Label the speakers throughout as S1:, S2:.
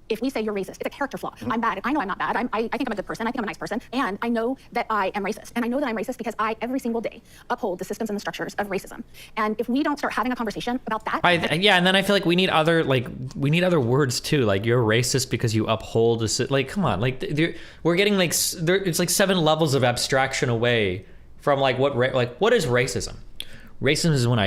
S1: if we say you're racist, it's a character flaw. I'm bad. I know I'm not bad. I think I'm a good person. I think I'm a nice person. And I know that I am racist. And I know that I'm racist because I, every single day, uphold the systems and the structures of racism. And if we don't start having a conversation about that...
S2: yeah, and then I feel like we need other words too. Like, you're racist because you uphold this. Like, come on. Like, we're getting like, it's like 7 levels of abstraction away from like what is racism? Racism is when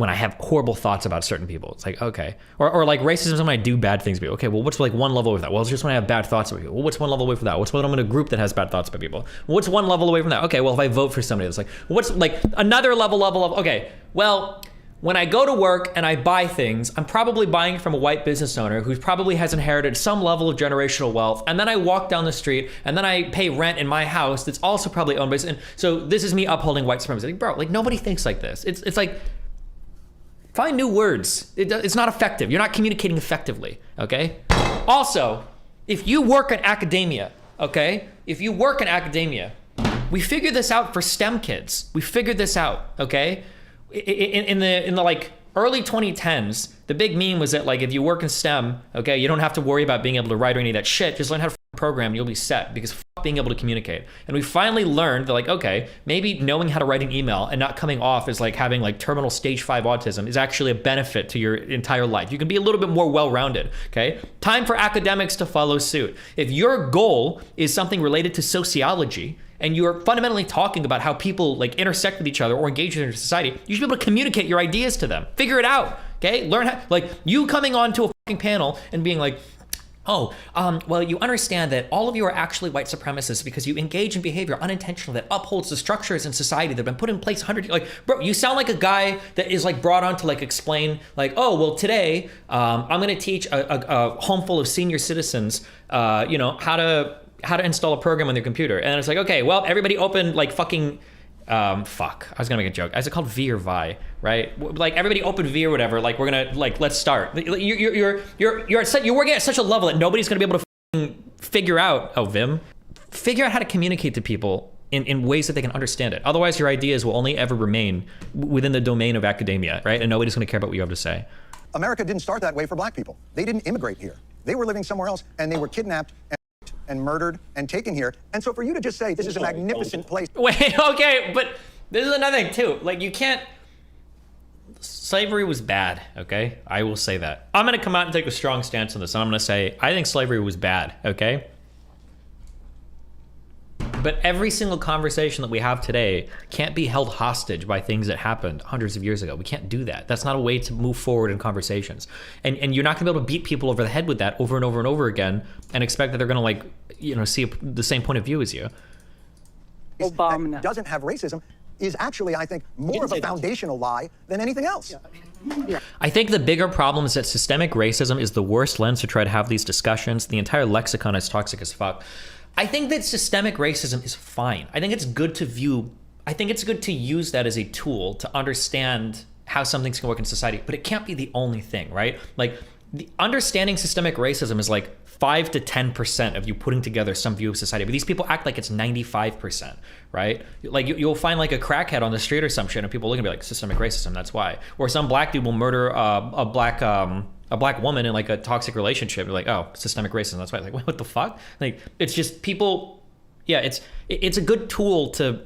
S2: I have horrible thoughts about certain people. It's like, okay. Or like racism is when I do bad things to people. Okay, well, what's like one level away from that? Well, it's just when I have bad thoughts about people. Well, what's one level away from that? What's when I'm in a group that has bad thoughts about people? Well, what's one level away from that? Okay, well, if I vote for somebody that's like, what's like another level of, okay, well, when I go to work and I buy things, I'm probably buying from a white business owner who probably has inherited some level of generational wealth. And then I walk down the street and then I pay rent in my house that's also probably owned by, and so this is me upholding white supremacy. Like, bro, like nobody thinks like this. It's like, find new words. It's not effective. You're not communicating effectively, okay? Also, if you work in academia, okay? If you work in academia, we figured this out for STEM kids. We figured this out, okay? In the like early 2010s, the big meme was that like if you work in STEM, okay, you don't have to worry about being able to write or any of that shit. Just learn how to program and you'll be set, because being able to communicate. And we finally learned that like, okay, maybe knowing how to write an email and not coming off as like having like terminal stage 5 autism is actually a benefit to your entire life. You can be a little bit more well-rounded, okay? Time for academics to follow suit. If your goal is something related to sociology, and you're fundamentally talking about how people like intersect with each other or engage in society, you should be able to communicate your ideas to them. Figure it out, okay? Learn how, like you coming onto a fucking panel and being like, oh, well, you understand that all of you are actually white supremacists because you engage in behavior unintentionally that upholds the structures in society that have been put in place 100 years. Like, bro, you sound like a guy that is like brought on to like explain like, oh, well, today I'm gonna teach a home full of senior citizens, you know, how to install a program on their computer. And it's like, okay, well, everybody open like fucking, fuck, I was gonna make a joke. Is it called V or Vi, right? Like everybody open V or whatever, like we're gonna, like, let's start. You're working at such a level that nobody's gonna be able to figure out, oh, Vim, figure out how to communicate to people in ways that they can understand it. Otherwise, your ideas will only ever remain within the domain of academia, right? And nobody's gonna care about what you have to say.
S3: America didn't start that way for black people. They didn't immigrate here. They were living somewhere else and they were kidnapped and murdered and taken here. And so for you to just say this is a magnificent place.
S2: Wait, okay, but this is another thing too. Like you can't, slavery was bad, okay? I will say that. I'm gonna come out and take a strong stance on this. I'm gonna say, I think slavery was bad, okay? But every single conversation that we have today can't be held hostage by things that happened hundreds of years ago. We can't do that. That's not a way to move forward in conversations. And you're not gonna be able to beat people over the head with that over and over and over again and expect that they're gonna like, you know, see the same point of view as you.
S3: Obama that doesn't have racism is actually, I think, more of a foundational lie than anything else.
S1: Yeah.
S2: I think the bigger problem is that systemic racism is the worst lens to try to have these discussions. The entire lexicon is toxic as fuck. I think that systemic racism is fine. I think it's good to use that as a tool to understand how something's gonna work in society, but it can't be the only thing, right? Like, the understanding systemic racism is like 5 to 10% of you putting together some view of society, but these people act like it's 95%, right? Like you'll find like a crackhead on the street or some shit and people look and be like, systemic racism, that's why. Or some black dude will murder a black woman in like a toxic relationship. You're like, oh, systemic racism, that's why. Like, what the fuck? Like, it's just people, yeah, it's a good tool to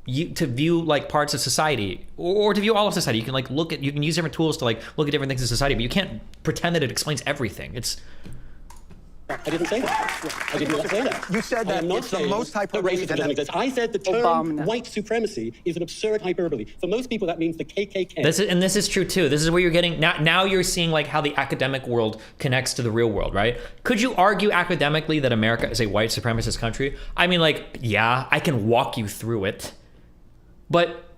S2: view like parts of society or to view all of society. You can like you can use different tools to like look at different things in society, but you can't pretend that it explains everything.
S4: I didn't say that. I did not say that.
S3: You said that it's the most hyperbole.
S4: I said the term white supremacy is an absurd hyperbole. For most people, that means the KKK.
S2: This is true too. This is where you're getting now you're seeing like how the academic world connects to the real world, right? Could you argue academically that America is a white supremacist country? I mean, like, yeah, I can walk you through it, but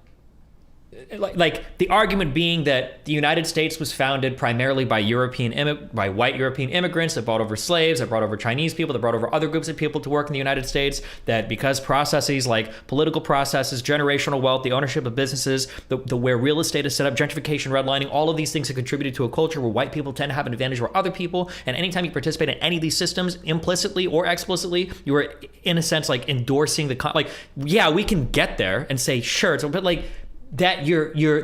S2: like the argument being that the United States was founded primarily by white European immigrants that brought over slaves, that brought over Chinese people, that brought over other groups of people to work in the United States, that because processes like political processes, generational wealth, the ownership of businesses, the where real estate is set up, gentrification, redlining, all of these things have contributed to a culture where white people tend to have an advantage over other people. And anytime you participate in any of these systems, implicitly or explicitly, you are in a sense like endorsing like, yeah, we can get there and say, sure, but like, that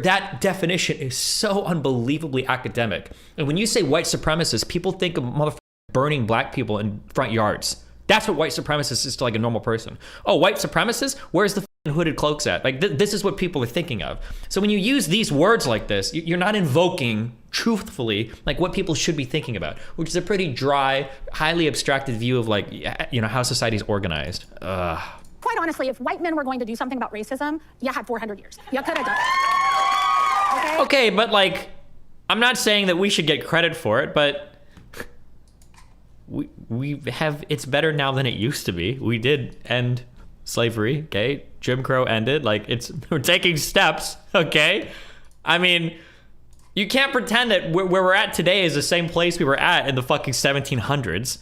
S2: that definition is so unbelievably academic. And when you say white supremacists, people think of motherfuckers burning black people in front yards. That's what white supremacist is to like a normal person. Oh, white supremacist? Where's the hooded cloaks at? Like this is what people are thinking of. So when you use these words like this, you're not invoking truthfully like what people should be thinking about, which is a pretty dry, highly abstracted view of like, you know, how society's organized.
S1: Quite honestly, if white men were going to do something about racism, you had 400 years. You could have done it.
S2: Okay, but like, I'm not saying that we should get credit for it, but we have, it's better now than it used to be. We did end slavery, okay? Jim Crow ended, like we're taking steps, okay? I mean, you can't pretend that where we're at today is the same place we were at in the fucking 1700s.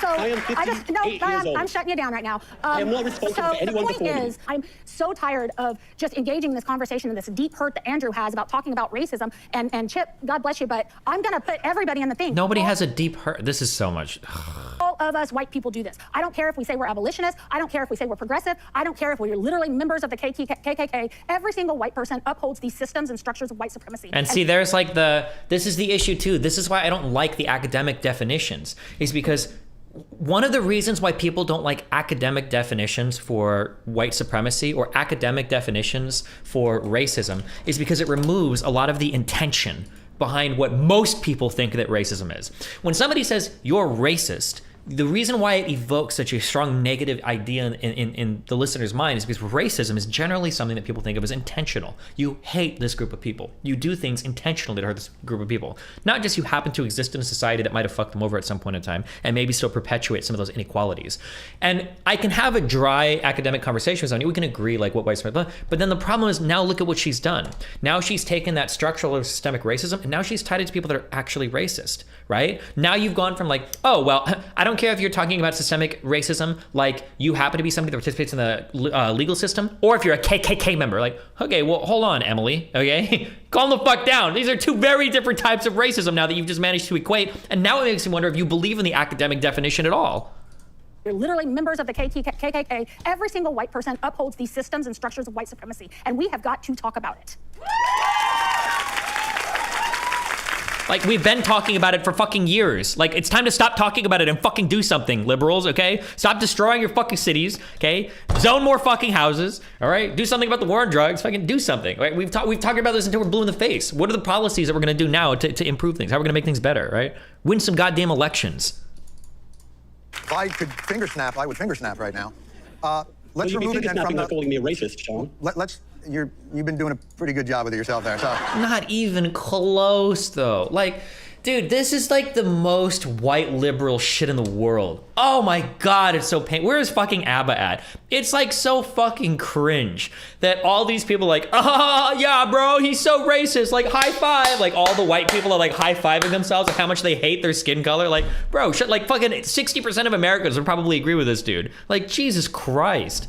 S1: So
S4: I am 58 years old.
S1: I'm shutting you down right now.
S4: I am not responsible for anyone
S1: the point
S4: before me.
S1: is, I'm so tired of just engaging in this conversation and this deep hurt that Andrew has about talking about racism. And Chip, God bless you, but I'm gonna put everybody in the thing.
S2: Nobody has a deep hurt. This is so much.
S1: All of us white people do this. I don't care if we say we're abolitionists. I don't care if we say we're progressive. I don't care if we're literally members of the KKK. Every single white person upholds these systems and structures of white supremacy.
S2: And see, there's like this is the issue too. This is why I don't like the academic definitions, is because one of the reasons why people don't like academic definitions for white supremacy or academic definitions for racism is because it removes a lot of the intention behind what most people think that racism is. When somebody says you're racist, the reason why it evokes such a strong negative idea in the listener's mind is because racism is generally something that people think of as intentional. You hate this group of people. You do things intentionally to hurt this group of people. Not just you happen to exist in a society that might have fucked them over at some point in time and maybe still perpetuate some of those inequalities. And I can have a dry academic conversation with somebody. We can agree like what white supremacy, but then the problem is now look at what she's done. Now she's taken that structural or systemic racism and now she's tied it to people that are actually racist, right? Now you've gone from like, oh, well, I don't care if you're talking about systemic racism, like you happen to be somebody that participates in the legal system, or if you're a KKK member, like, okay, well, hold on, Emily, okay? Calm the fuck down. These are two very different types of racism now that you've just managed to equate, and now it makes me wonder if you believe in the academic definition at all.
S1: You're literally members of the KKK. Every single white person upholds these systems and structures of white supremacy, and we have got to talk about it.
S2: Like, we've been talking about it for fucking years. Like, it's time to stop talking about it and fucking do something, liberals, okay? Stop destroying your fucking cities, okay? Zone more fucking houses, all right? Do something about the war on drugs, fucking do something, right? We've talked about this until we're blue in the face. What are the policies that we're gonna do now to improve things? How are we gonna make things better, right? Win some goddamn elections.
S3: If I could finger snap, I would finger snap right now. Let's
S4: Well,
S3: remove it then from
S4: by
S3: the...
S4: calling me a racist, Sean.
S3: You've been doing a pretty good job with it yourself there, so...
S2: Not even close, though. Like, dude, this is like the most white liberal shit in the world. Oh my God, it's so painful. Where is fucking ABBA at? It's like so fucking cringe that all these people are like, yeah, bro, he's so racist. Like, high five. Like, all the white people are like high-fiving themselves like how much they hate their skin color. Like, bro, shit, like fucking 60% of Americans would probably agree with this dude. Like, Jesus Christ.